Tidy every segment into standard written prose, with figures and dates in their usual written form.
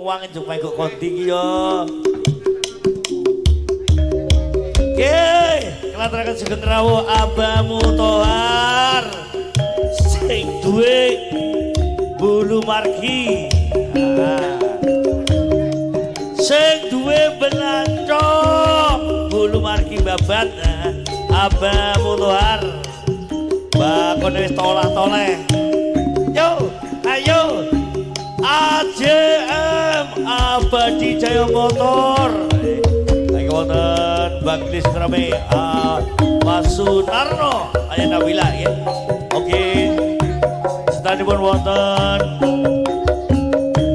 uang njupuk kok kondi iki yo. Kelatarakan sugeng rawuh Abamu Tohar sing duwe bulu margi sing duwe belanco bulu margi babat Abamu Tohar bakone wis tolah-toleh yo ayo AJM Abadi Jaya Motor wonten Baglis Rame Mas Sunarno Ayana Wila ya. Oke. Setanipun wonten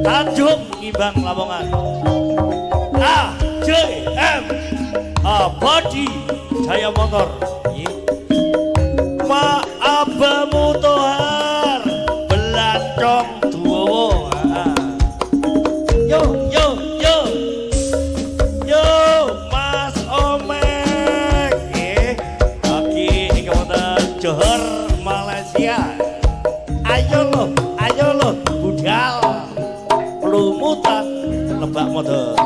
Tanjung Ibang Lamongan. AJM Abadi Jaya Motor. Ma Abamu Tohar Belancong Duwowo. Yo yo yo. Yo Mas Omek Oke ini wonten Johor Malaysia ayo lo budal pelumutan Lebak Motor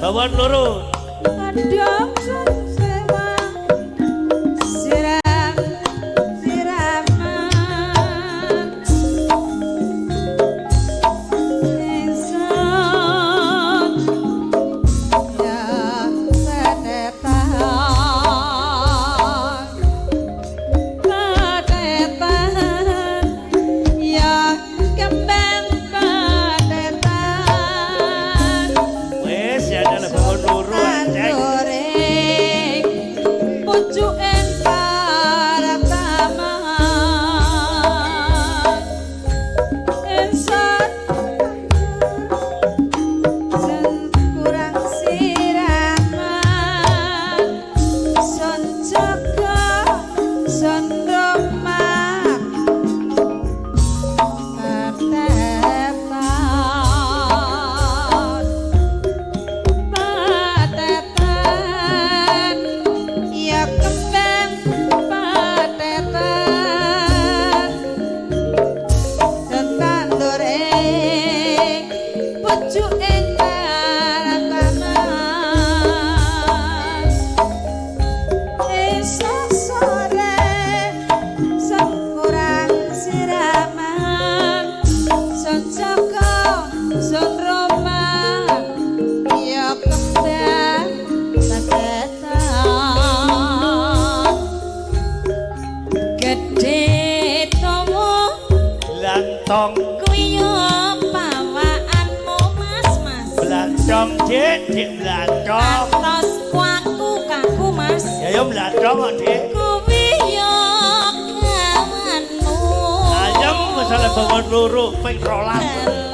Bawon loro. Adong sewa siraman ingsun ya padetan ya kembang padetan wis ya ada bawon loro anjing pucuken para taman ingsun kurang siraman son jaga son romak padetan ya kembang padetan tetandore pucuken para taman esok sore son kurang siraman son jaga son romak ya kembang padetan gede tomo lantong kuwi yo pawakanmu mas blancong dik blancong atos kuaku kaku mas ya yo blancong dik kuwi yo kawanmu ayam masalah bawon loro ping 12